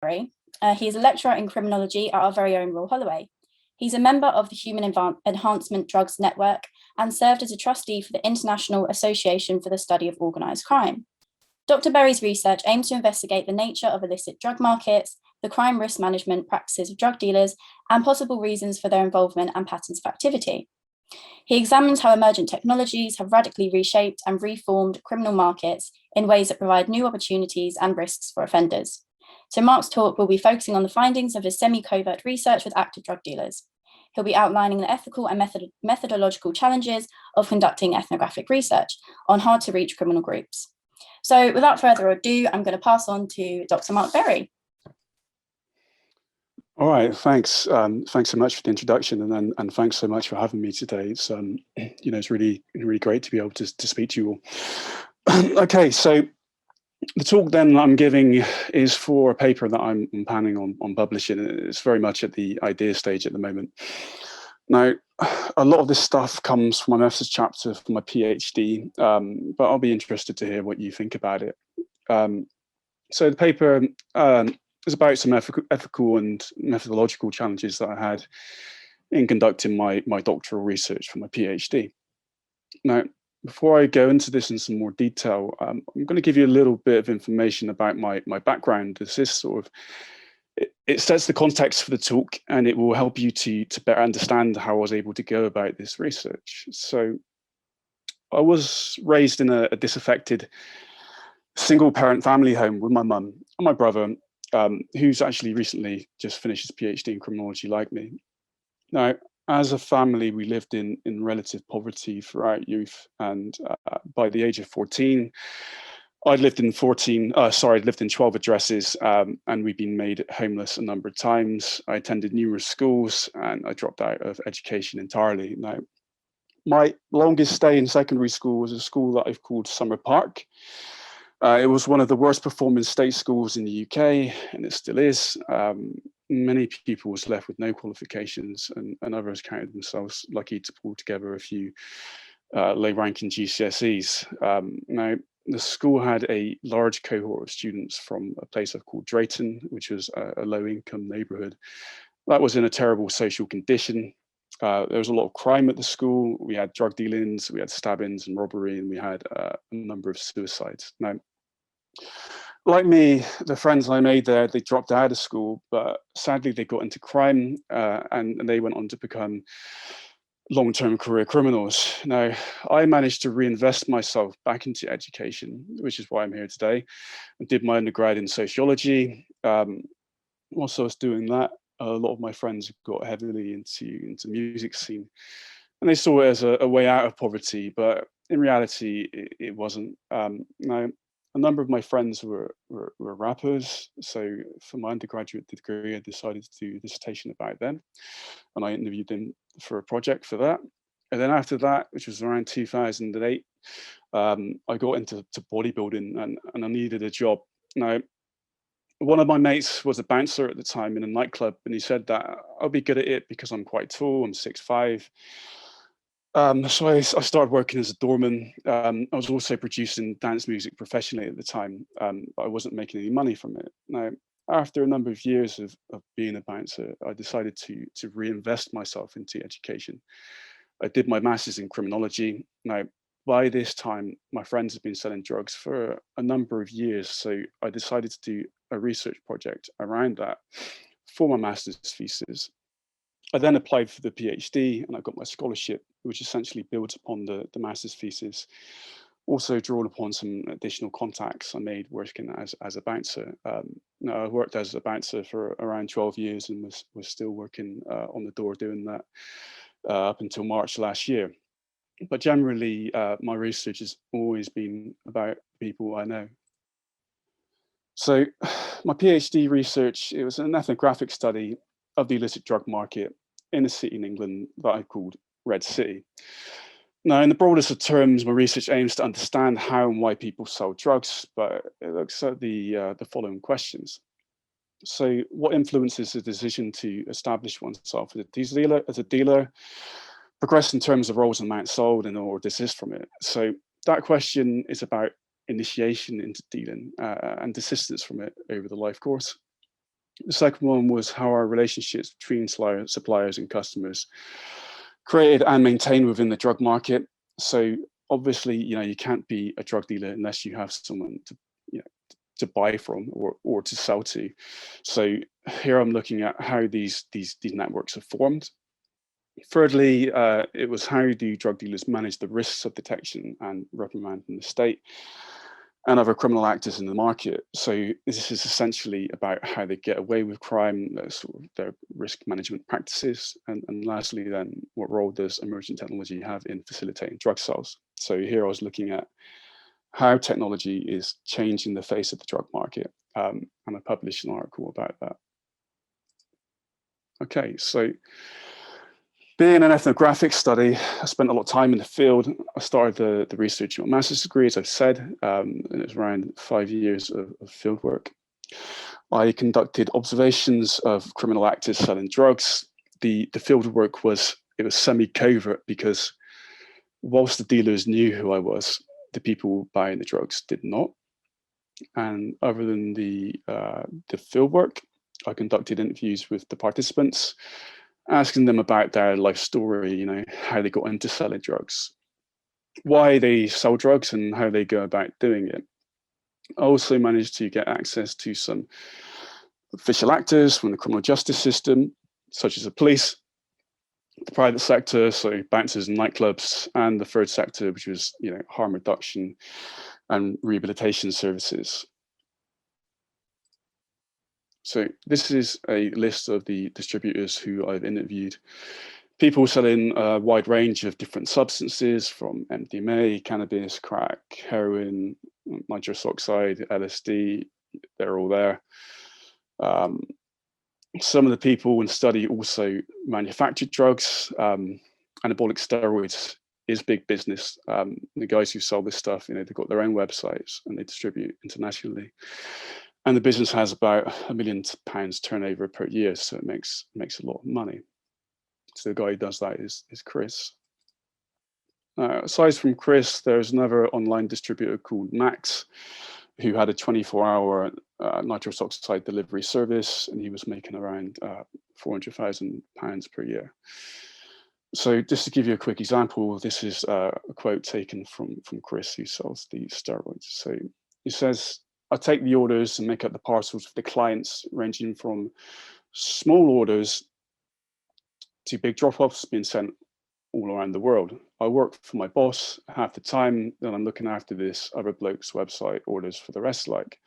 Berry. He is a lecturer in criminology at our very own Royal Holloway. He's a member of the Human Enhancement Drugs Network and served as a trustee for the International Association for the Study of Organised Crime. Dr. Berry's research aims to investigate the nature of illicit drug markets, the crime risk management practices of drug dealers, and possible reasons for their involvement and patterns of activity. He examines how emergent technologies have radically reshaped and reformed criminal markets in ways that provide new opportunities and risks for offenders. So Mark's talk will be focusing on the findings of his semi-covert research with active drug dealers. He'll be outlining the ethical and methodological challenges of conducting ethnographic research on hard-to-reach criminal groups. So without further ado, I'm going to pass on to Dr. Mark Berry. All right, thanks. Thanks so much for the introduction, and thanks so much for having me today. It's it's really great to be able to speak to you all. Okay, so the talk then I'm giving is for a paper that I'm planning on publishing. It's very much at the idea stage at the moment. Now, a lot of this stuff comes from my methods chapter for my PhD, but I'll be interested to hear what you think about it. So the paper is about some ethical and methodological challenges that I had in conducting my doctoral research for my PhD. Now, before I go into this in some more detail, I'm going to give you a little bit of information about my background. This is sort of, it sets the context for the talk, and it will help you to better understand how I was able to go about this research. So I was raised in a disaffected single parent family home with my mum and my brother, who's actually recently just finished his PhD in criminology like me. Now, as a family, we lived in relative poverty throughout youth, and by the age of 14, I'd lived in 12 addresses, and we'd been made homeless a number of times. I attended numerous schools, and I dropped out of education entirely. Now, my longest stay in secondary school was a school that I've called Summer Park. It was one of the worst performing state schools in the UK, and it still is. Many people was left with no qualifications, and others counted themselves lucky to pull together a few low-ranking GCSEs. Now, the school had a large cohort of students from a place I've called Drayton, which was a low-income neighbourhood. That was in a terrible social condition. There was a lot of crime at the school. We had drug dealings, we had stabbings and robbery, and we had a number of suicides. Now, like me, the friends I made there, they dropped out of school, but sadly they got into crime, and they went on to become long-term career criminals. Now, I managed to reinvest myself back into education, which is why I'm here today. I did my undergrad in sociology. Whilst I was doing that, a lot of my friends got heavily into music scene, and they saw it as a way out of poverty, but in reality, it wasn't. Now, a number of my friends were rappers, so for my undergraduate degree, I decided to do a dissertation about them, and I interviewed them for a project for that. And then after that, which was around 2008, I got into bodybuilding, and I needed a job. Now, one of my mates was a bouncer at the time in a nightclub, and he said that I'll be good at it because I'm quite tall, I'm 6'5". So I started working as a doorman. I was also producing dance music professionally at the time, but I wasn't making any money from it. Now, after a number of years of being a bouncer, I decided to reinvest myself into education. I did my master's in criminology. Now, by this time, my friends had been selling drugs for a number of years, so I decided to do a research project around that for my master's thesis. I then applied for the PhD, and I got my scholarship, which essentially builds upon the master's thesis. Also drawn upon some additional contacts I made working as a bouncer. Now, I worked as a bouncer for around 12 years and was still working on the door doing that up until March last year. But generally, my research has always been about people I know. So my PhD research, it was an ethnographic study of the illicit drug market in a city in England that I called Red City. Now, in the broadest of terms, my research aims to understand how and why people sell drugs, but it looks at the following questions. So what influences the decision to establish oneself as a dealer, progress in terms of roles and amounts sold, or desist from it? So that question is about initiation into dealing and desistance from it over the life course. The second one was how our relationships between suppliers and customers created and maintained within the drug market. So obviously, you can't be a drug dealer unless you have someone to buy from or to sell to. So here I'm looking at how these networks are formed. Thirdly, it was how do drug dealers manage the risks of detection and reprimand from the state and other criminal actors in the market. So this is essentially about how they get away with crime, their risk management practices, and lastly then, what role does emerging technology have in facilitating drug sales? So here I was looking at how technology is changing the face of the drug market, and I published an article about that. Okay, so being an ethnographic study, I spent a lot of time in the field. I started the research in my master's degree, as I've said, and it was around 5 years of field work. I conducted observations of criminal actors selling drugs. The field work was semi-covert because whilst the dealers knew who I was, the people buying the drugs did not. And other than the field work, I conducted interviews with the participants, asking them about their life story, how they got into selling drugs, why they sell drugs and how they go about doing it. I also managed to get access to some official actors from the criminal justice system, such as the police, the private sector, so bouncers and nightclubs, and the third sector, which was harm reduction and rehabilitation services. So this is a list of the distributors who I've interviewed. People selling a wide range of different substances from MDMA, cannabis, crack, heroin, nitrous oxide, LSD, they're all there. Some of the people in study also manufactured drugs. Anabolic steroids is big business. The guys who sell this stuff, they've got their own websites and they distribute internationally. And the business has about £1 million turnover per year, so it makes a lot of money. So the guy who does that is Chris. Aside from Chris, there's another online distributor called Max, who had a 24-hour nitrous oxide delivery service, and he was making around £400,000 per year. So just to give you a quick example, this is a quote taken from Chris, who sells the steroids. So he says, "I take the orders and make up the parcels for the clients, ranging from small orders to big drop-offs being sent all around the world. I work for my boss half the time, then I'm looking after this other bloke's website orders for the rest. Like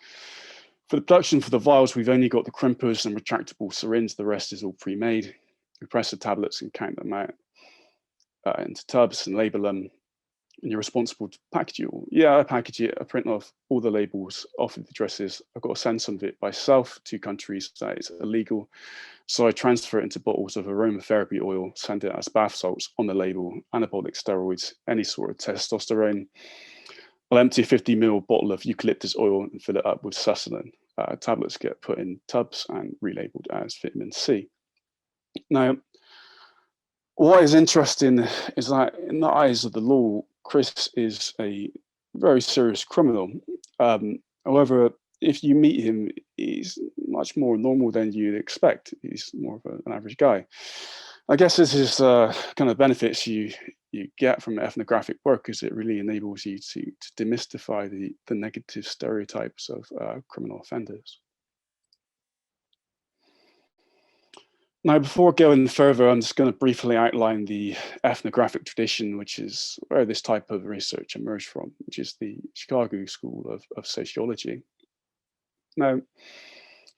for the production for the vials, we've only got the crimpers and retractable syringe. The rest is all pre-made. We press the tablets and count them out into tubs and label them. And you're responsible to package it all. Yeah, I package it. I print off all the labels off of the addresses. I've got to send some of it by self to countries that is illegal. So I transfer it into bottles of aromatherapy oil, send it as bath salts on the label, anabolic steroids, any sort of testosterone. I'll empty a 50 ml bottle of eucalyptus oil and fill it up with succinylin. Tablets get put in tubs and relabeled as vitamin C. Now, what is interesting is that in the eyes of the law, Chris is a very serious criminal. However, if you meet him, he's much more normal than you'd expect. He's more of an average guy. I guess this is kind of benefits you get from ethnographic work, is it really enables you to demystify the negative stereotypes of criminal offenders. Now, before going further, I'm just going to briefly outline the ethnographic tradition, which is where this type of research emerged from, which is the Chicago School of Sociology. Now,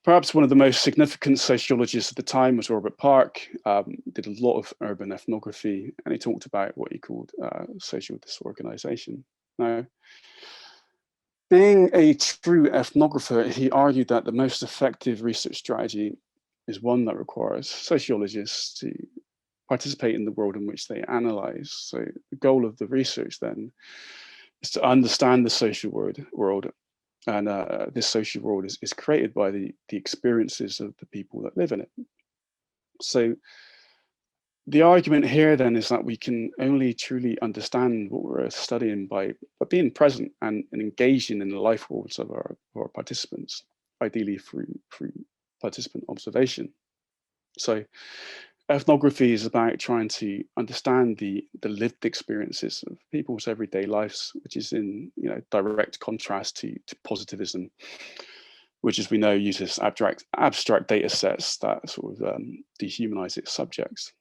perhaps one of the most significant sociologists at the time was Robert Park. Did a lot of urban ethnography, and he talked about what he called social disorganization. Now, being a true ethnographer, he argued that the most effective research strategy is one that requires sociologists to participate in the world in which they analyze. So the goal of the research then is to understand the social world, and this social world is created by the experiences of the people that live in it. So the argument here then is that we can only truly understand what we're studying by being present and engaging in the life worlds of our participants, ideally through participant observation. So ethnography is about trying to understand the lived experiences of people's everyday lives, which is in direct contrast to positivism, which, as we know, uses abstract data sets that sort of dehumanize its subjects.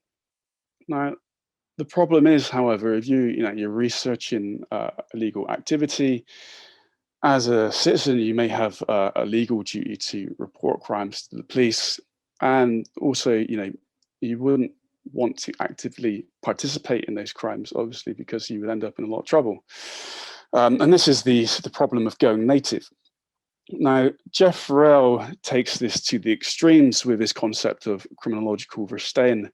Now, the problem is, however, if you're researching illegal activity, as a citizen, you may have a legal duty to report crimes to the police, and also, you wouldn't want to actively participate in those crimes, obviously, because you would end up in a lot of trouble. And this is the problem of going native. Now, Jeff Farrell takes this to the extremes with his concept of criminological verstehen,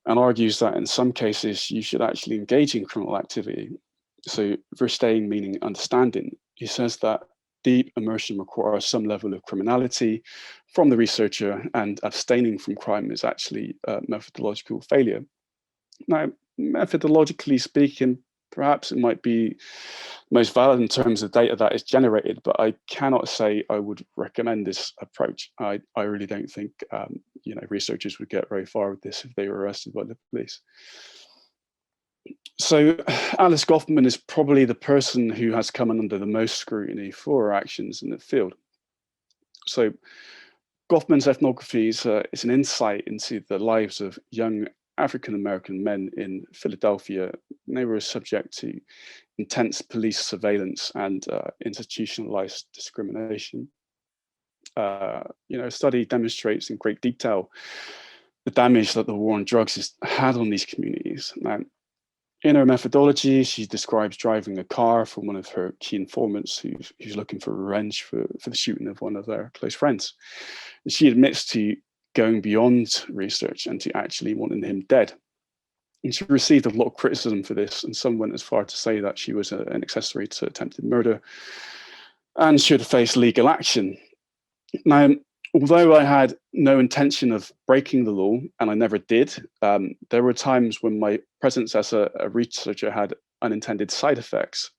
and argues that in some cases you should actually engage in criminal activity. So verstehen meaning understanding. He says that deep immersion requires some level of criminality from the researcher, and abstaining from crime is actually a methodological failure. Now, methodologically speaking, perhaps it might be most valid in terms of data that is generated, but I cannot say I would recommend this approach. I really don't think researchers would get very far with this if they were arrested by the police. So Alice Goffman is probably the person who has come under the most scrutiny for her actions in the field. So Goffman's ethnography is an insight into the lives of young African-American men in Philadelphia. They were subject to intense police surveillance and institutionalized discrimination. A study demonstrates in great detail the damage that the war on drugs has had on these communities. Now, in her methodology, she describes driving a car for one of her key informants who's looking for revenge for the shooting of one of their close friends. And she admits to going beyond research and to actually wanting him dead. And she received a lot of criticism for this, and some went as far to say that she was an accessory to attempted murder and should face legal action. Now, although I had no intention of breaking the law, and I never did, there were times when my presence as a researcher had unintended side effects.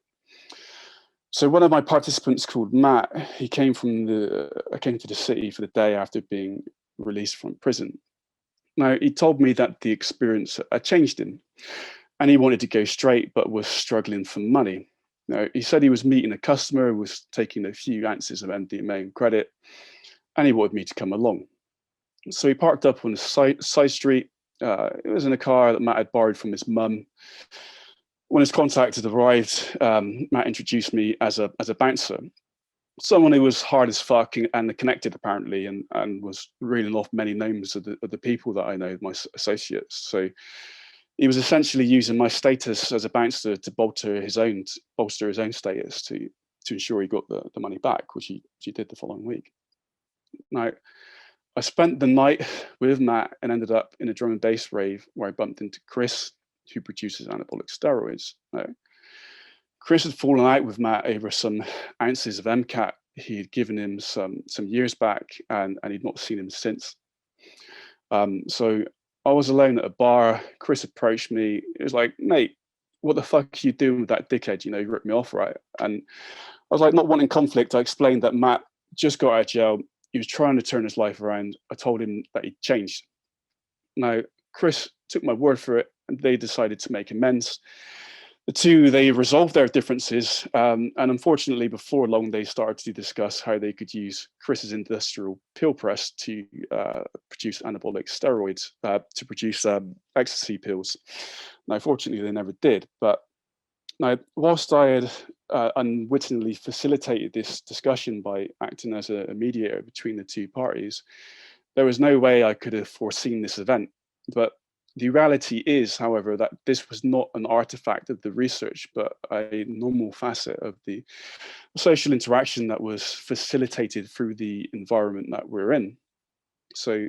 So one of my participants, called Matt, he came to the city for the day after being released from prison. Now, he told me that the experience had changed him, and he wanted to go straight, but was struggling for money. Now, he said he was meeting a customer who was taking a few ounces of MDMA and credit, and he wanted me to come along. So he parked up on a side street. It was in a car that Matt had borrowed from his mum. When his contact had arrived, Matt introduced me as a bouncer, someone who was hard as fuck and connected apparently, and was reeling off many names of the people that I know, my associates. So he was essentially using my status as a bouncer to bolster his own status to ensure he got the money back, which he did the following week. Now, I spent the night with Matt and ended up in a drum and bass rave where I bumped into Chris, who produces anabolic steroids. Now, Chris had fallen out with Matt over some ounces of MCAT he had given him some years back, and he'd not seen him since. So I was alone at a bar. Chris approached me. It was like, mate, what the fuck are you doing with that dickhead? You ripped me off, right? And I was like, not wanting conflict, I explained that Matt just got out of jail. He was trying to turn his life around. I told him that he'd changed. Now, Chris took my word for it, and they decided to make amends. The two, they resolved their differences, and unfortunately, before long, they started to discuss how they could use Chris's industrial pill press to produce anabolic steroids, to produce ecstasy pills. Now, fortunately, they never did. But now, whilst I had unwittingly facilitated this discussion by acting as a mediator between the two parties, there was no way I could have foreseen this event. But the reality is, however, that this was not an artifact of the research, but a normal facet of the social interaction that was facilitated through the environment that we're in. So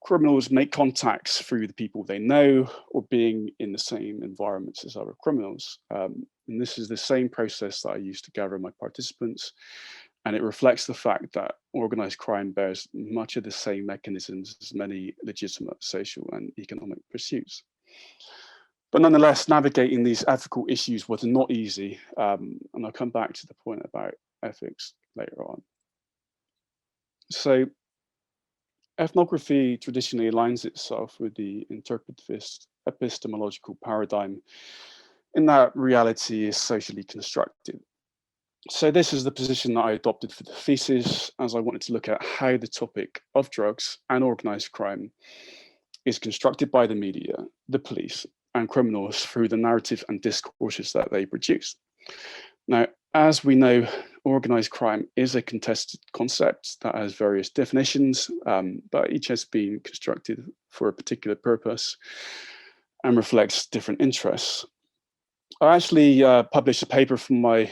criminals make contacts through the people they know or being in the same environments as other criminals. And this is the same process that I used to gather my participants. And it reflects the fact that organized crime bears much of the same mechanisms as many legitimate social and economic pursuits. But nonetheless, navigating these ethical issues was not easy. And I'll come back to the point about ethics later on. So ethnography traditionally aligns itself with the interpretivist epistemological paradigm in that reality is socially constructed. So this is the position that I adopted for the thesis, as I wanted to look at how the topic of drugs and organized crime is constructed by the media, the police, and criminals through the narrative and discourses that they produce. Now, as we know, organized crime is a contested concept that has various definitions, but each has been constructed for a particular purpose and reflects different interests. I actually published a paper from my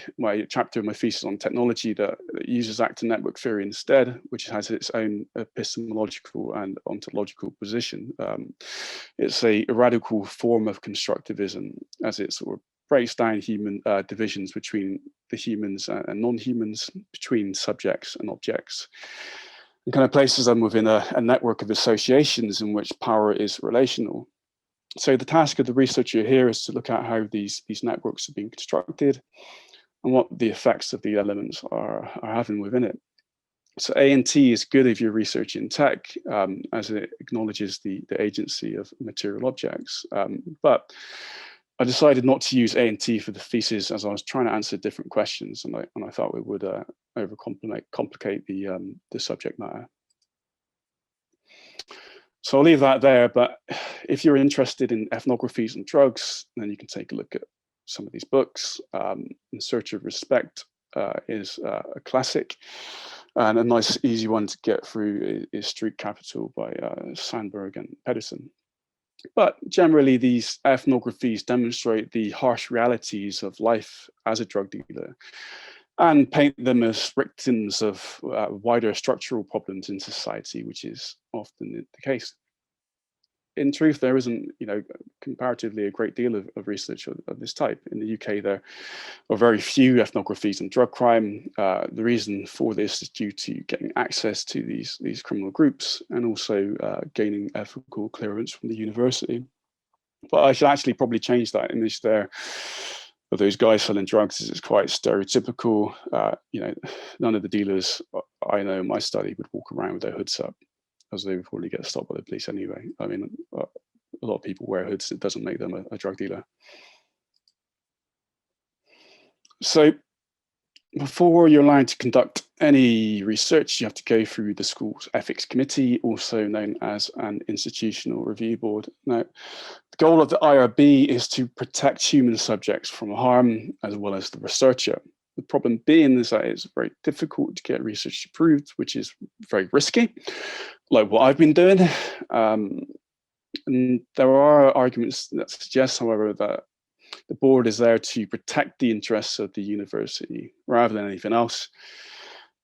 chapter of my thesis on technology that uses actor network theory instead, which has its own epistemological and ontological position. It's a radical form of constructivism, as it sort of breaks down human divisions between the humans and non-humans, between subjects and objects, and kind of places them within a network of associations in which power is relational. So the task of the researcher here is to look at how these networks are being constructed and what the effects of the elements are having within it. So A&T is good if you're researching tech, as it acknowledges the agency of material objects. But I decided not to use A&T for the thesis, as I was trying to answer different questions, and I thought it would complicate the subject matter. So I'll leave that there, but if you're interested in ethnographies and drugs, then you can take a look at some of these books. In Search of Respect is a classic, and a nice easy one to get through is Street Capital by Sandberg and Pedersen. But generally, these ethnographies demonstrate the harsh realities of life as a drug dealer and paint them as victims of wider structural problems in society, which is often the case. In truth, there isn't, comparatively a great deal of research of this type. In the UK, there are very few ethnographies on drug crime. The reason for this is due to getting access to these criminal groups and also gaining ethical clearance from the university. But I should actually probably change that image there of those guys selling drugs. Is quite stereotypical. None of the dealers I know in my study would walk around with their hoods up, as they would probably get stopped by the police anyway. I mean, a lot of people wear hoods. It doesn't make them a drug dealer. So before you're allowed to conduct any research, you have to go through the school's ethics committee, also known as an institutional review board. Now, the goal of the IRB is to protect human subjects from harm, as well as the researcher. The problem being is that it's very difficult to get research approved, which is very risky, like what I've been doing. And there are arguments that suggest, however, that the board is there to protect the interests of the university rather than anything else.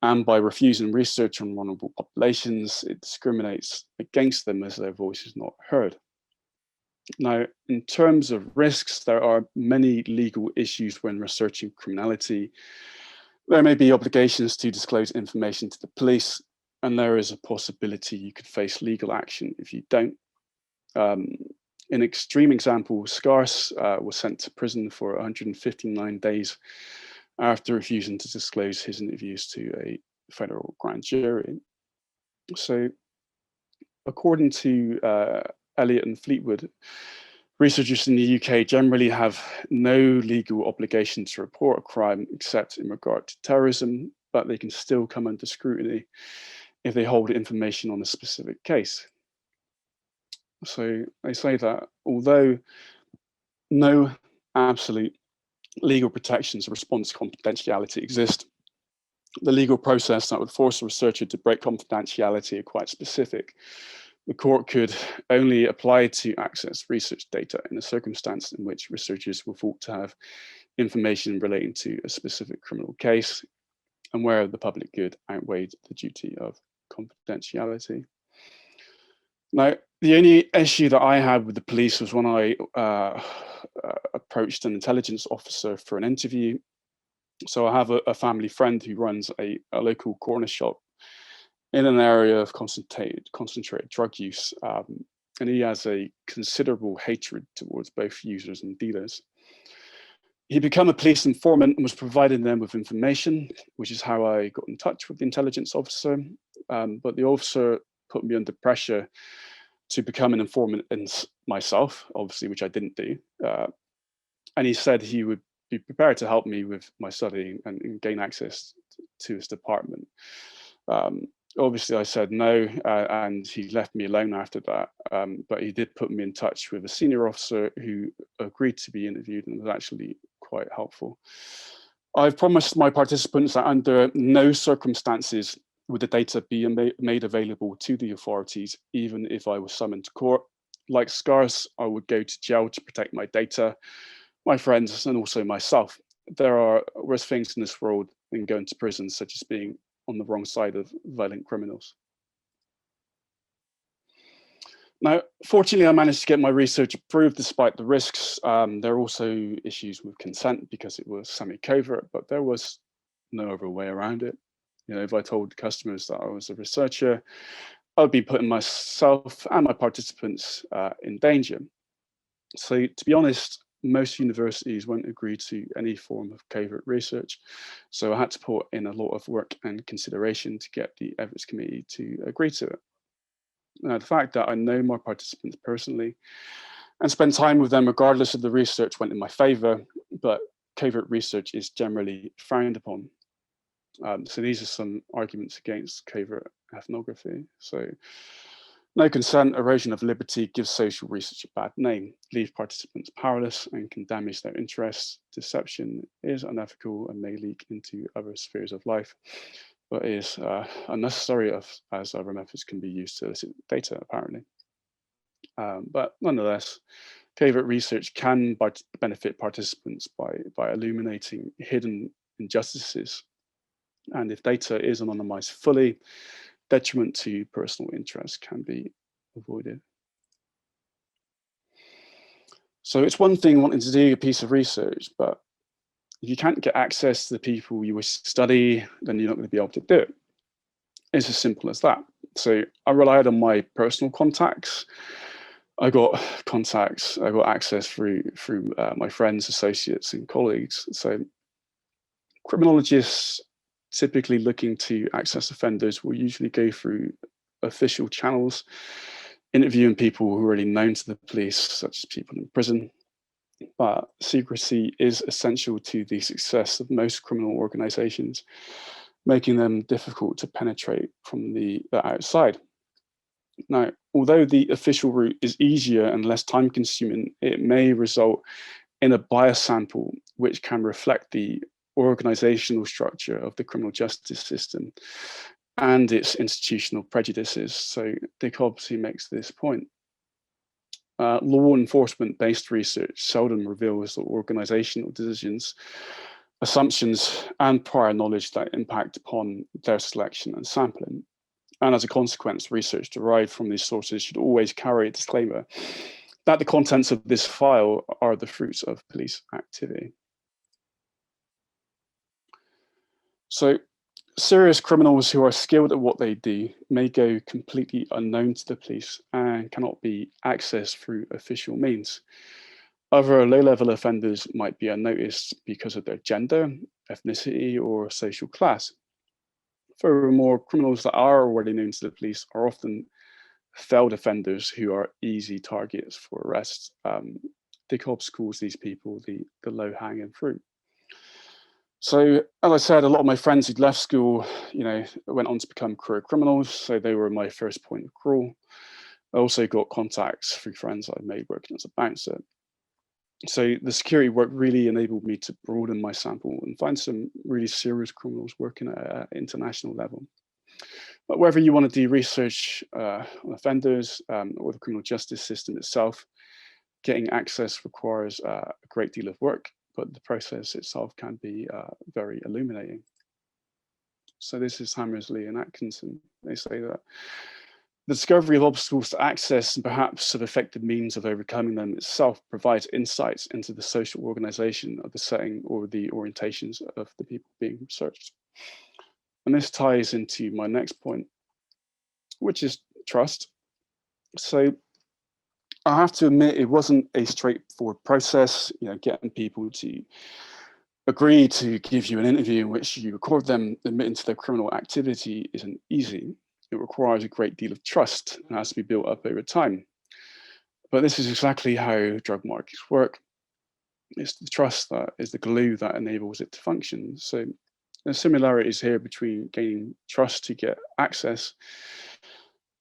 And by refusing research on vulnerable populations, it discriminates against them as their voice is not heard. Now, in terms of risks, there are many legal issues when researching criminality. There may be obligations to disclose information to the police, and there is a possibility you could face legal action if you don't. In extreme example, Scarce was sent to prison for 159 days after refusing to disclose his interviews to a federal grand jury. So, according to Elliott and Fleetwood, researchers in the UK generally have no legal obligation to report a crime except in regard to terrorism, but they can still come under scrutiny if they hold information on a specific case. So they say that although no absolute legal protections of response confidentiality exist, the legal process that would force a researcher to break confidentiality are quite specific. The court could only apply to access research data in a circumstance in which researchers were thought to have information relating to a specific criminal case and where the public good outweighed the duty of confidentiality. Now, the only issue that I had with the police was when I approached an intelligence officer for an interview. So I have a family friend who runs a local corner shop in an area of concentrated drug use, and he has a considerable hatred towards both users and dealers. He became a police informant and was providing them with information, which is how I got in touch with the intelligence officer. But the officer put me under pressure to become an informant in myself, obviously, which I didn't do. And he said he would be prepared to help me with my studying and gain access to his department. Obviously, I said no, and he left me alone after that. But he did put me in touch with a senior officer who agreed to be interviewed and was actually quite helpful. I've promised my participants that under no circumstances would the data be made available to the authorities, even if I was summoned to court. Like Scars, I would go to jail to protect my data, my friends, and also myself. There are worse things in this world than going to prison, such as being on the wrong side of violent criminals. Now, fortunately, I managed to get my research approved despite the risks. There are also issues with consent because it was semi-covert, but there was no other way around it. You know, if I told customers that I was a researcher, I would be putting myself and my participants in danger. So to be honest, most universities won't agree to any form of covert research. So I had to put in a lot of work and consideration to get the ethics committee to agree to it. Now, the fact that I know my participants personally and spend time with them regardless of the research went in my favor, but covert research is generally frowned upon. So these are some arguments against covert ethnography. So no consent, erosion of liberty gives social research a bad name, leave participants powerless and can damage their interests. Deception is unethical and may leak into other spheres of life, but is unnecessary as other methods can be used to elicit data, apparently. But nonetheless, covert research can benefit participants by illuminating hidden injustices. And if data is anonymized fully, detriment to personal interest can be avoided. So it's one thing wanting to do a piece of research, but if you can't get access to the people you wish to study, then you're not going to be able to do it. It's as simple as that. So I relied on my personal contacts. I got contacts, I got access through my friends, associates, and colleagues. So criminologists typically looking to access offenders will usually go through official channels, interviewing people who are already known to the police, such as people in prison. But secrecy is essential to the success of most criminal organizations, making them difficult to penetrate from the outside. Now, although the official route is easier and less time consuming, it may result in a bias sample, which can reflect the organizational structure of the criminal justice system and its institutional prejudices. So Dick obviously makes this point. Law enforcement-based research seldom reveals the organizational decisions, assumptions, and prior knowledge that impact upon their selection and sampling. And as a consequence, research derived from these sources should always carry a disclaimer that the contents of this file are the fruits of police activity. So serious criminals who are skilled at what they do may go completely unknown to the police and cannot be accessed through official means. Other low-level offenders might be unnoticed because of their gender, ethnicity, or social class. Furthermore, criminals that are already known to the police are often failed offenders who are easy targets for arrest. Dick Hobbs calls these people the low-hanging fruit. So, as I said, a lot of my friends who'd left school, went on to become career criminals. So they were my first point of call. I also got contacts through friends I made working as a bouncer. So the security work really enabled me to broaden my sample and find some really serious criminals working at an international level. But whether you want to do research on offenders or the criminal justice system itself, getting access requires a great deal of work, but the process itself can be very illuminating. So this is Hammersley and Atkinson. They say that the discovery of obstacles to access and perhaps of effective means of overcoming them itself provides insights into the social organization of the setting or the orientations of the people being researched. And this ties into my next point, which is trust. So I have to admit, it wasn't a straightforward process, getting people to agree to give you an interview in which you record them admitting to their criminal activity isn't easy. it requires a great deal of trust and has to be built up over time. But this is exactly how drug markets work. It's the trust that is the glue that enables it to function. So there's similarities here between gaining trust to get access,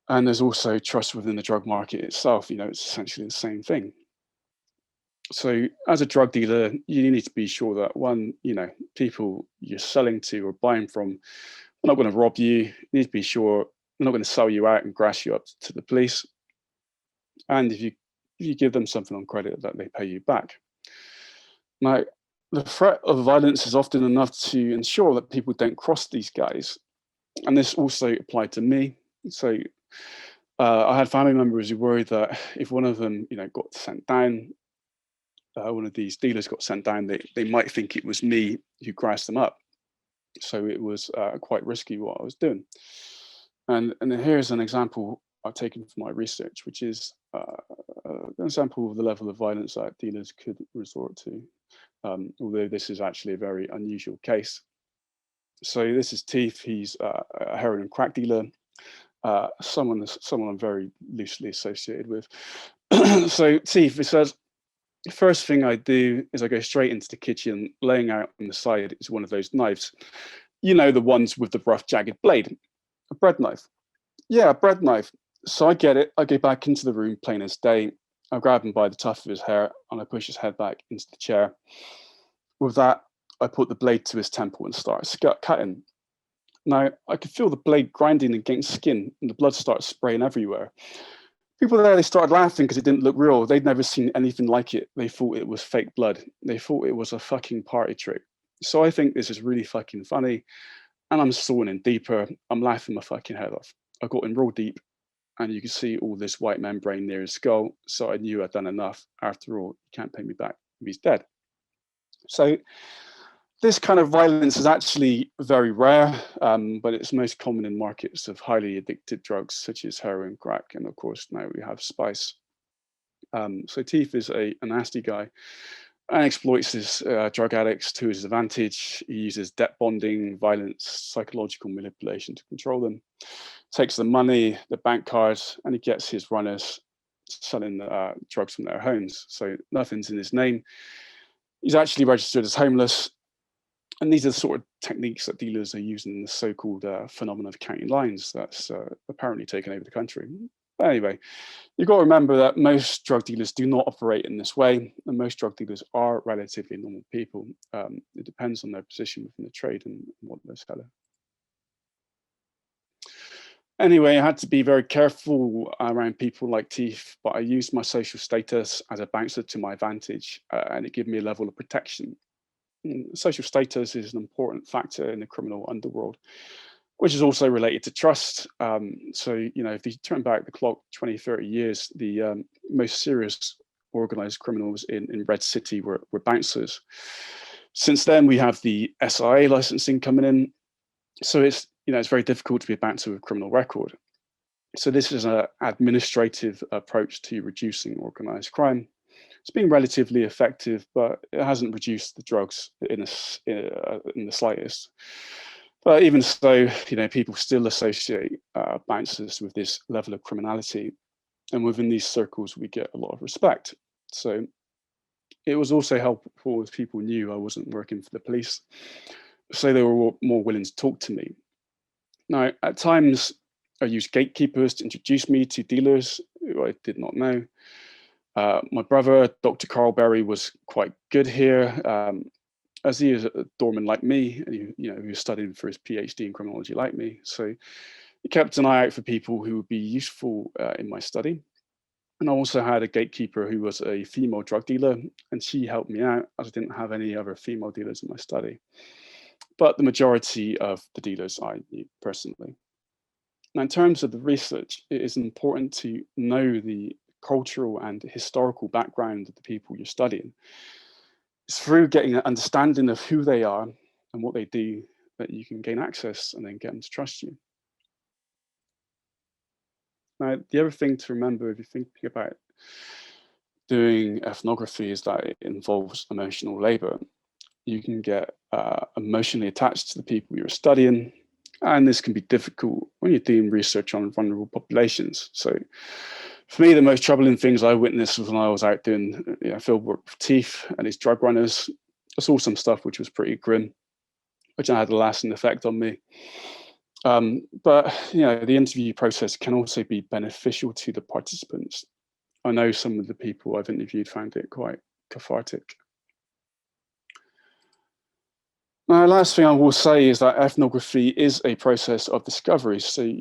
and there's also trust within the drug market itself. It's essentially the same thing. So as a drug dealer, you need to be sure that one, people you're selling to or buying from are not going to rob you. You need to be sure they're not going to sell you out and grass you up to the police. And if you give them something on credit, that they pay you back. Now, the threat of violence is often enough to ensure that people don't cross these guys. And this also applied to me. So I had family members who worried that if one of them, got sent down, one of these dealers got sent down, they might think it was me who grassed them up. So it was quite risky what I was doing. And here's an example I've taken from my research, which is an example of the level of violence that dealers could resort to, although this is actually a very unusual case. So this is Teef. He's a heroin and crack dealer, someone I'm very loosely associated with. So Teef, it says, the first thing I do is I go straight into the kitchen. Laying out on the side is one of those knives. The ones with the rough, jagged blade. A bread knife. Yeah, a bread knife. So I get it. I go back into the room, plain as day. I grab him by the tuft of his hair and I push his head back into the chair. With that, I put the blade to his temple and start cutting. Now, I could feel the blade grinding against skin and the blood started spraying everywhere. People there, they started laughing because it didn't look real. They'd never seen anything like it. They thought it was fake blood. They thought it was a fucking party trick. So I think this is really fucking funny. And I'm sawing in deeper. I'm laughing my fucking head off. I got in real deep and you can see all this white membrane near his skull. So I knew I'd done enough. After all, he can't pay me back if he's dead. So this kind of violence is actually very rare, but it's most common in markets of highly addicted drugs such as heroin, crack, and of course now we have spice. So Teef is a nasty guy and exploits his drug addicts to his advantage. He uses debt bonding, violence, psychological manipulation to control them. Takes the money, the bank cards, and he gets his runners selling drugs from their homes. So nothing's in his name. He's actually registered as homeless. And these are the sort of techniques that dealers are using in the so-called phenomenon of counting lines that's apparently taken over the country. But anyway, you've got to remember that most drug dealers do not operate in this way, and most drug dealers are relatively normal people. It depends on their position within the trade and what they're selling. Anyway, I had to be very careful around people like Teef, but I used my social status as a bouncer to my advantage, and it gave me a level of protection. Social status is an important factor in the criminal underworld, which is also related to trust. So, if you turn back the clock 20, 30 years, the most serious organized criminals in Red City were bouncers. Since then, we have the SIA licensing coming in. So it's very difficult to be a bouncer with a criminal record. So this is an administrative approach to reducing organized crime. It's been relatively effective, but it hasn't reduced the drugs in the slightest. But even so, people still associate bouncers with this level of criminality, and within these circles, we get a lot of respect. So it was also helpful as people knew I wasn't working for the police, so they were more willing to talk to me. Now, at times, I used gatekeepers to introduce me to dealers who I did not know. My brother, Dr. Carl Berry, was quite good here, as he is a doorman like me, and he was studying for his PhD in criminology like me. So he kept an eye out for people who would be useful in my study. And I also had a gatekeeper who was a female drug dealer, and she helped me out as I didn't have any other female dealers in my study. But the majority of the dealers I knew personally. Now, in terms of the research, it is important to know the cultural and historical background of the people you're studying. It's through getting an understanding of who they are and what they do that you can gain access and then get them to trust you. Now, the other thing to remember if you're thinking about doing ethnography is that it involves emotional labor. You can get emotionally attached to the people you're studying, And this can be difficult when you're doing research on vulnerable populations. So for me, the most troubling things I witnessed was when I was out doing field work with teeth and these drug runners. I saw some stuff which was pretty grim, which had a lasting effect on me. But the interview process can also be beneficial to the participants. I know some of the people I've interviewed found it quite cathartic. Now, last thing I will say is that ethnography is a process of discovery, so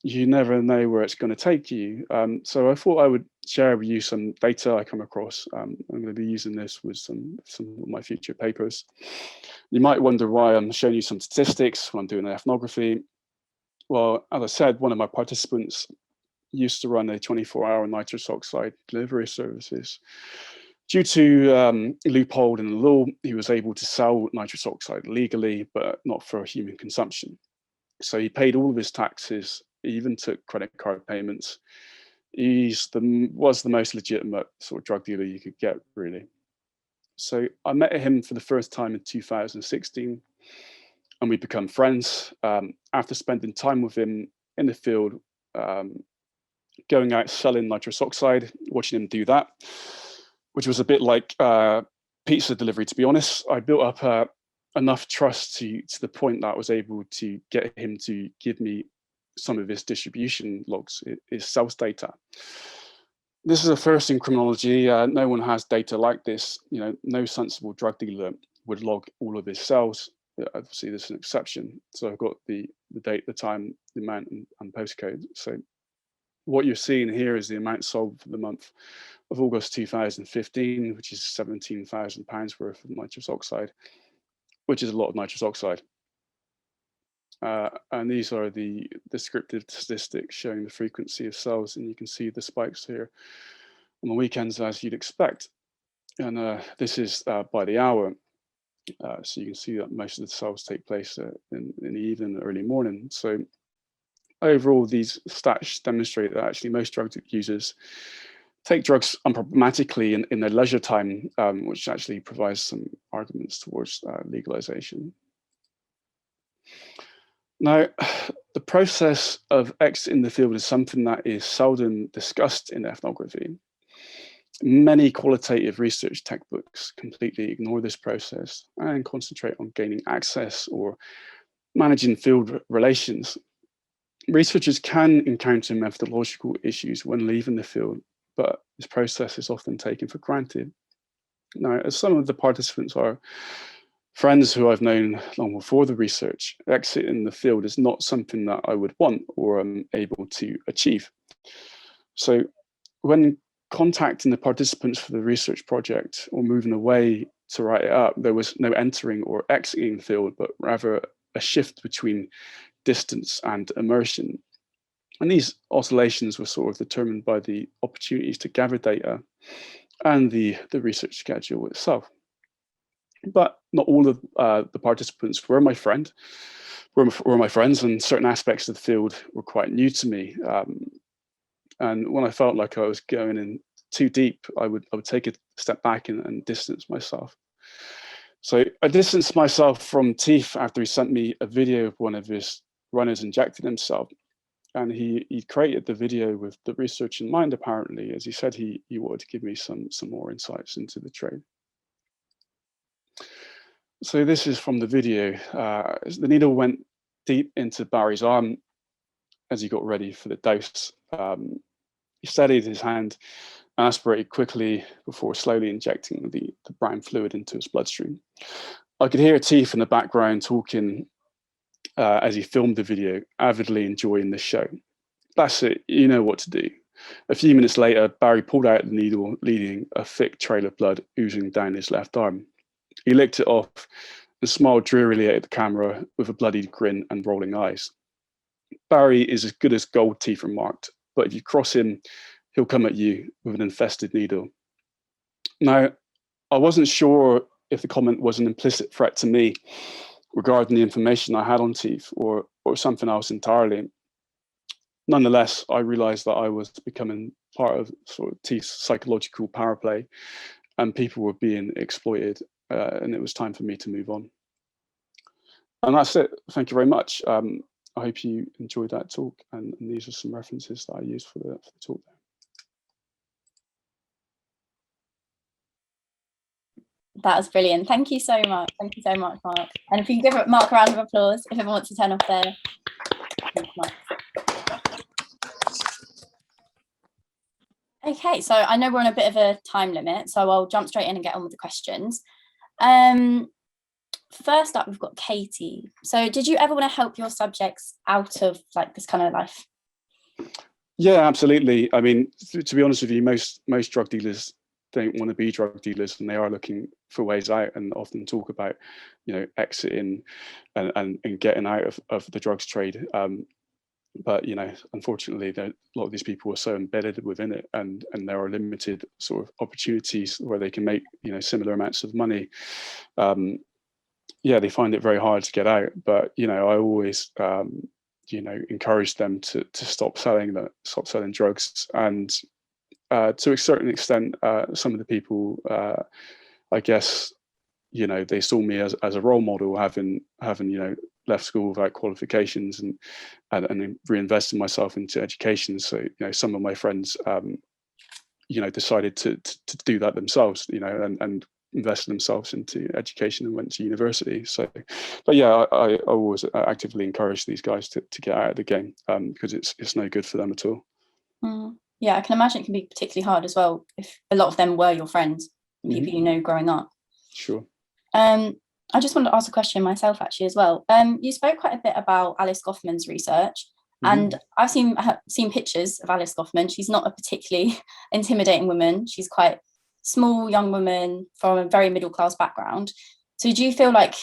you never know where it's going to take you. So I thought I would share with you some data I come across. I'm going to be using this with some of my future papers. You might wonder why I'm showing you some statistics when I'm doing ethnography. Well, as I said, one of my participants used to run a 24-hour nitrous oxide delivery services. Due to a loophole in the law, he was able to sell nitrous oxide legally, but not for human consumption. So he paid all of his taxes, he even took credit card payments. Was the most legitimate sort of drug dealer you could get, really. So I met him for the first time in 2016, and we become friends. After spending time with him in the field, going out selling nitrous oxide, watching him do that, which was a bit like pizza delivery, to be honest. I built up enough trust to the point that I was able to get him to give me some of his distribution logs, his sales data. This is a first in criminology. No one has data like this. No sensible drug dealer would log all of his sales. Obviously, this is an exception. So I've got the date, the time, the amount, and postcode. So what you're seeing here is the amount sold for the month of August 2015, which is £17,000 worth of nitrous oxide, which is a lot of nitrous oxide. And these are the descriptive statistics showing the frequency of sales, and you can see the spikes here on the weekends, as you'd expect. And this is by the hour. So you can see that most of the sales take place in the evening, early morning. So overall, these stats demonstrate that actually most drug users take drugs unproblematically in their leisure time, which actually provides some arguments towards legalization. Now, the process of exiting the field is something that is seldom discussed in ethnography. Many qualitative research textbooks completely ignore this process and concentrate on gaining access or managing field relations. Researchers can encounter methodological issues when leaving the field, but this process is often taken for granted. Now, as some of the participants are friends who I've known long before the research, exit in the field is not something that I would want or am able to achieve. So when contacting the participants for the research project or moving away to write it up, there was no entering or exiting the field, but rather a shift between distance and immersion. And these oscillations were sort of determined by the opportunities to gather data and the research schedule itself. But not all of the participants were my friends, and certain aspects of the field were quite new to me. And when I felt like I was going in too deep, I would take a step back and distance myself. So I distanced myself from Teef after he sent me a video of one of his runners injecting himself. And he created the video with the research in mind, apparently, as he said he wanted to give me some more insights into the trade. So this is from the video. The needle went deep into Barry's arm as he got ready for the dose. He steadied his hand, aspirated quickly before slowly injecting the brown fluid into his bloodstream. I could hear Teef in the background talking as he filmed the video, avidly enjoying the show. That's it, you know what to do. A few minutes later, Barry pulled out the needle, leaving a thick trail of blood oozing down his left arm. He licked it off and smiled drearily at the camera with a bloodied grin and rolling eyes. Barry is as good as gold, Teef remarked, but if you cross him, he'll come at you with an infested needle. Now, I wasn't sure if the comment was an implicit threat to me regarding the information I had on Teef or something else entirely. Nonetheless, I realized that I was becoming part of sort of Teef's psychological power play, and people were being exploited, and it was time for me to move on. And that's it. Thank you very much. I hope you enjoyed that talk, and these are some references that I used for the talk there. That was brilliant. Thank you so much. Thank you so much, Mark. And if you can give Mark a round of applause, if everyone wants to turn off their. Okay, so I know we're on a bit of a time limit, so I'll jump straight in and get on with the questions. First up, we've got Katie. So did you ever want to help your subjects out of like this kind of life? Yeah, absolutely. I mean, to be honest with you, most drug dealers don't want to be drug dealers, and they are looking for ways out, and often talk about, exiting and getting out of the drugs trade. But unfortunately, a lot of these people are so embedded within it, and there are limited sort of opportunities where they can make similar amounts of money. Yeah, they find it very hard to get out. But I always encourage them to stop selling drugs. And to a certain extent, some of the people, I guess, they saw me as a role model, having left school without qualifications and reinvested myself into education. So some of my friends decided to do that themselves, and invested themselves into education and went to university. So, but yeah, I always actively encourage these guys to get out of the game, because it's no good for them at all. Yeah, I can imagine it can be particularly hard as well if a lot of them were your friends, people you know growing up. Sure. I just wanted to ask a question myself actually as well. You spoke quite a bit about Alice Goffman's research, and I've seen pictures of Alice Goffman. She's not a particularly intimidating woman. She's quite small young woman from a very middle class background. So do you feel like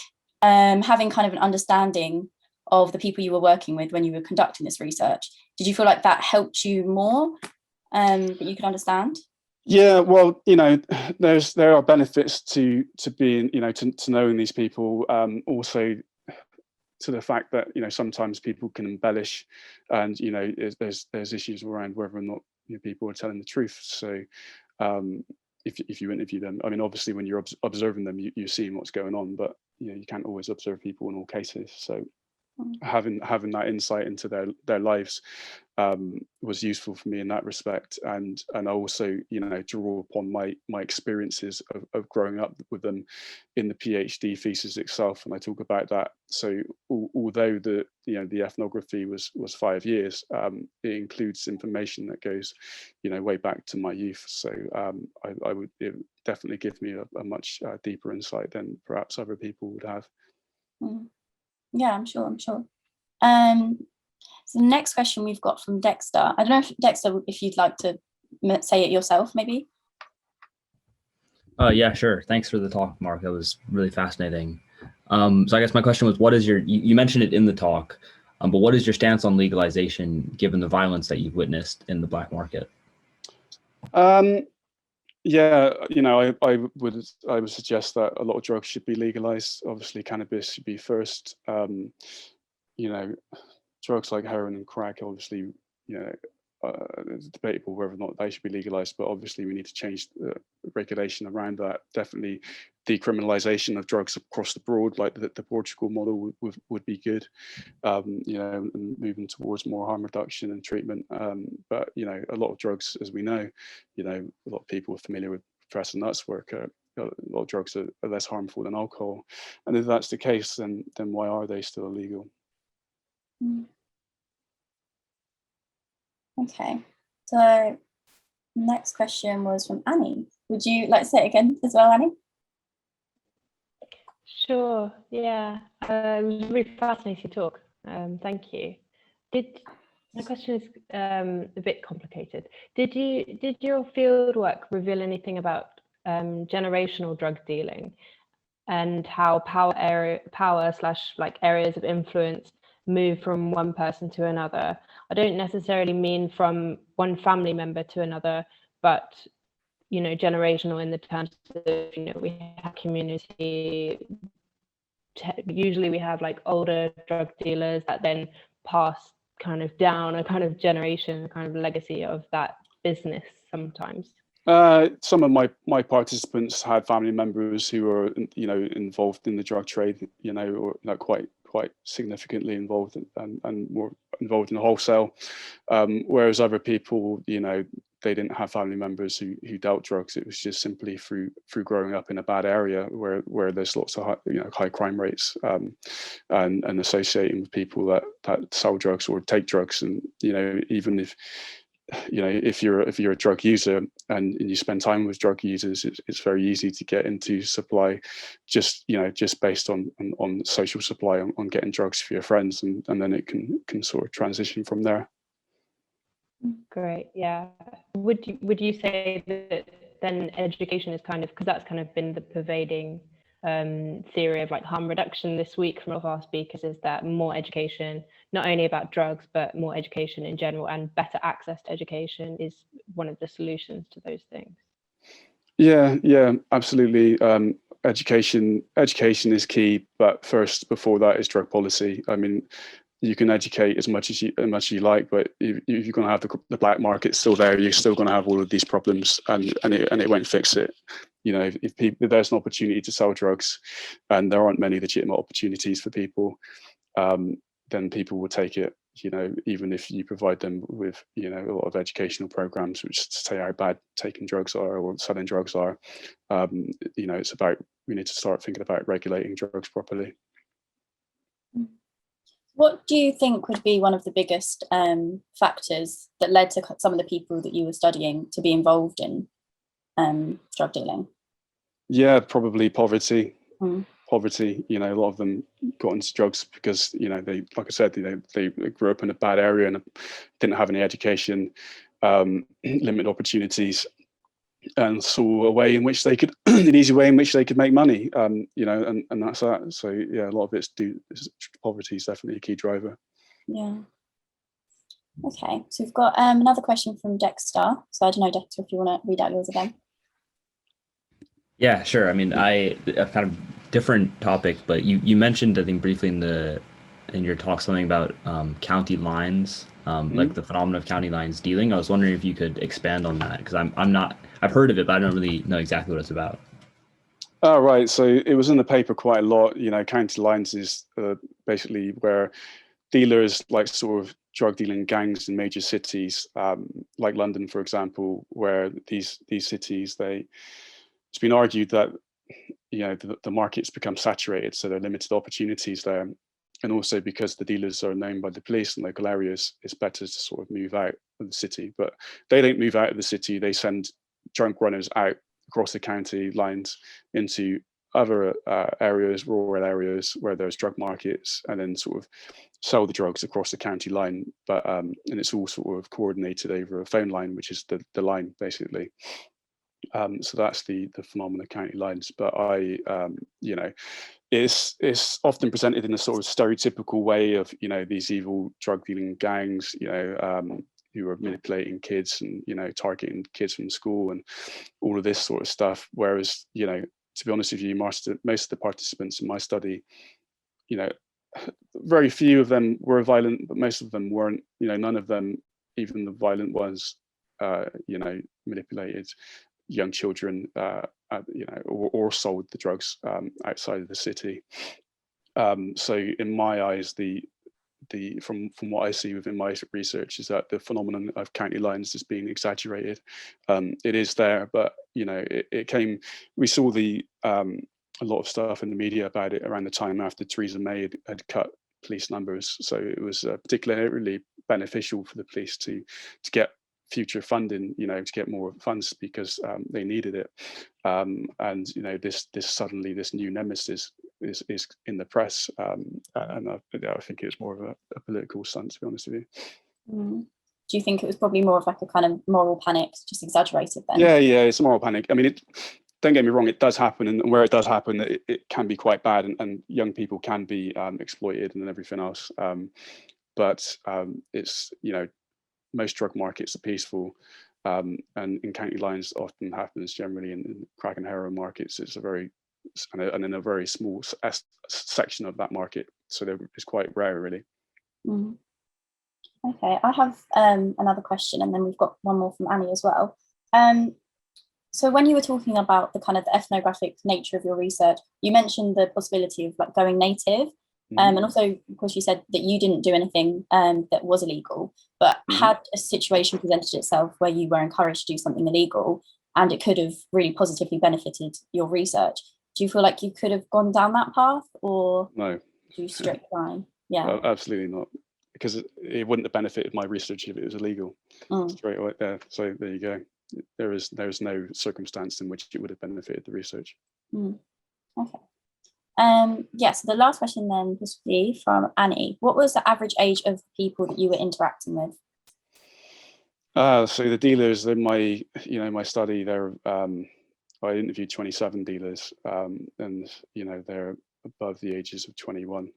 having kind of an understanding of the people you were working with when you were conducting this research, did you feel like that helped you more, that you could understand? Yeah, well, there are benefits to being, to knowing these people. Also, to the fact that sometimes people can embellish, and there's issues around whether or not people are telling the truth. So, if you interview them, I mean, obviously when you're observing them, you're seeing what's going on, but you can't always observe people in all cases. So having that insight into their lives was useful for me in that respect, and I also draw upon my experiences of growing up with them in the PhD thesis itself, and I talk about that. So although the ethnography was 5 years, it includes information that goes way back to my youth. So I would, it definitely give me a much deeper insight than perhaps other people would have. Yeah, I'm sure. So the next question we've got from Dexter. I don't know if Dexter, if you'd like to say it yourself, maybe. Yeah, sure. Thanks for the talk, Mark. That was really fascinating. So I guess my question was, what is you mentioned it in the talk, but what is your stance on legalization given the violence that you've witnessed in the black market? Yeah, I would suggest that a lot of drugs should be legalized. Obviously, cannabis should be first. Drugs like heroin and crack, obviously, it's debatable whether or not they should be legalized, but obviously we need to change the regulation around that. Definitely decriminalization of drugs across the board, like the Portugal model would be good, and moving towards more harm reduction and treatment. But a lot of drugs, as we know, a lot of people are familiar with press and nuts work. A lot of drugs are less harmful than alcohol, and if that's the case, then why are they still illegal? Okay, so next question was from Annie. Would you like to say it again as well, Annie? Sure, yeah, it was a really fascinating talk. Thank you. My question is a bit complicated. Did your fieldwork reveal anything about generational drug dealing and how power / like areas of influence move from one person to another? I don't necessarily mean from one family member to another, but generational in the terms of we have community. Usually we have like older drug dealers that then pass kind of down a kind of generation, kind of legacy of that business sometimes. Some of my participants had family members who were involved in the drug trade, or like quite quite significantly involved and more involved in the wholesale, whereas other people, you know, they didn't have family members who dealt drugs. It was just simply through growing up in a bad area where there's lots of high crime rates, and associating with people that sell drugs or take drugs. And you know, even if you're a drug user and you spend time with drug users, it's very easy to get into supply, just based on social supply, on getting drugs for your friends, and then it can sort of transition from there. Great. Yeah. Would you say that then education is kind of, because that's kind of been the pervading theory of like harm reduction this week from all of our speakers, is that more education, not only about drugs, but more education in general and better access to education is one of the solutions to those things? Yeah, absolutely. Education is key, but first, before that, is drug policy. I mean, you can educate as much as you like, but if you're going to have the black market still there, you're still going to have all of these problems, and it won't fix it. You know, if there's an opportunity to sell drugs, and there aren't many legitimate opportunities for people, then people will take it. You know, even if you provide them with a lot of educational programs which say how bad taking drugs are or selling drugs are, it's about, we need to start thinking about regulating drugs properly. What do you think would be one of the biggest factors that led to some of the people that you were studying to be involved in drug dealing? Yeah, probably poverty. Poverty. You know, a lot of them got into drugs because, you know, they, like I said, they grew up in a bad area and didn't have any education, limited opportunities, and saw a way in which they could, an easy way in which they could make money. And that's that. So yeah, a lot of poverty is definitely a key driver. Yeah. Okay, so we've got another question from Dexter. So I don't know, Dexter, if you want to read out yours again. Yeah, sure. I mean, a kind of different topic, but you mentioned, I think, briefly in your talk something about county lines, like the phenomenon of county lines dealing. I was wondering if you could expand on that, because I've heard of it, but I don't really know exactly what it's about. Oh, right. So it was in the paper quite a lot. You know, county lines is basically where dealers, like sort of drug dealing gangs in major cities, like London, for example, where these cities, it's been argued that, you know, the market's become saturated, so there are limited opportunities there. And also because the dealers are known by the police in local areas, it's better to sort of move out of the city. But they don't move out of the city. They send drunk runners out across the county lines into other areas, rural areas where there's drug markets, and then sort of sell the drugs across the county line. But and it's all sort of coordinated over a phone line, which is the line basically. So that's the phenomenon of county lines. But it's often presented in a sort of stereotypical way of, you know, these evil drug dealing gangs, you know, who are manipulating kids and, you know, targeting kids from school and all of this sort of stuff. Whereas, you know, to be honest with you, most of the participants in my study, you know, very few of them were violent, but most of them weren't. You know, none of them, even the violent ones, you know, manipulated young children, you know, or sold the drugs outside of the city. So in my eyes, from what I see within my research is that the phenomenon of county lines is being exaggerated. It is there, but you know, we saw a lot of stuff in the media about it around the time after Theresa May had cut police numbers. So it was particularly beneficial for the police to get future funding, you know, to get more funds because they needed it. And you know, this new nemesis is in the press, and I think it's more of a political stunt, to be honest with you. Do you think it was probably more of like a kind of moral panic, just exaggerated then? Yeah, it's a moral panic. I mean, don't get me wrong, it does happen, and where it does happen, it can be quite bad, and young people can be exploited and everything else. But it's, you know, most drug markets are peaceful, and in county lines often happens generally in crack and heroin markets. It's and in a very small section of that market, so it's quite rare, really. Okay, I have another question, and then we've got one more from Annie as well. So when you were talking about the kind of the ethnographic nature of your research, you mentioned the possibility of like going native. And also, of course, you said that you didn't do anything that was illegal, but had a situation presented itself where you were encouraged to do something illegal and it could have really positively benefited your research, do you feel like you could have gone down that path, or No, do you strict line? Yeah, absolutely not, because it wouldn't have benefited my research if it was illegal. Straight away there. So there you go. There is no circumstance in which it would have benefited the research. Okay. So the last question then this would be from Annie. What was the average age of people that you were interacting with? So the dealers in my study, I interviewed 27 dealers, and they're above the ages of 21.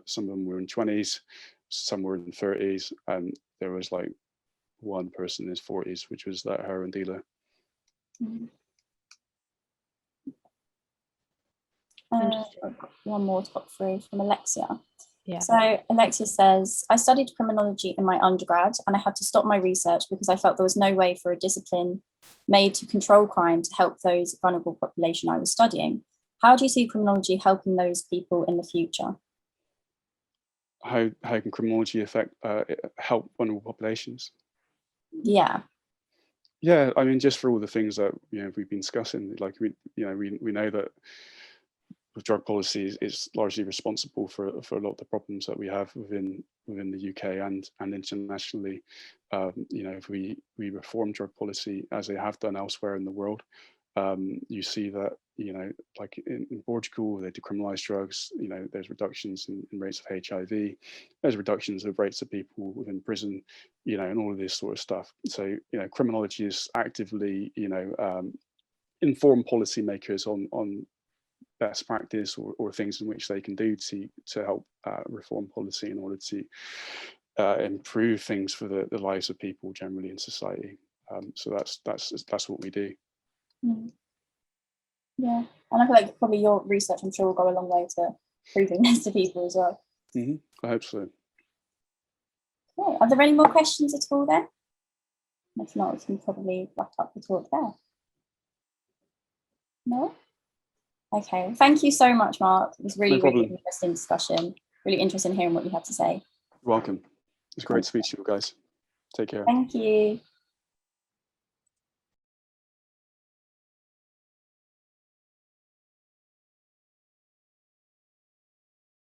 Some of them were in 20s, some were in 30s, and there was like one person in his 40s, which was that heroin dealer. I've got one more to pop through from Alexia. Yeah. So Alexia says, I studied criminology in my undergrad and I had to stop my research because I felt there was no way for a discipline made to control crime to help those vulnerable population I was studying. How do you see criminology helping those people in the future? How can criminology help vulnerable populations? Yeah. Yeah, I mean, just for all the things that we've been discussing, like we know that with drug policy, it's largely responsible for a lot of the problems that we have within the UK and internationally. If we reform drug policy as they have done elsewhere in the world, you see that like in Portugal, they decriminalise drugs. There's reductions in rates of HIV. There's reductions of rates of people within prison. And all of this sort of stuff. So criminology is actively inform policymakers on best practice or things in which they can do to help reform policy in order to improve things for the lives of people generally in society. So that's what we do. Yeah, and I feel like probably your research, I'm sure, will go a long way to proving this to people as well. I hope so. Okay. Are there any more questions at all then? If not, we can probably wrap up the talk there. No? Okay, well, thank you so much, Mark. It was really interesting discussion. Really interested in hearing what you had to say. You're welcome. It's great to speak to you guys. Take care. Thank you.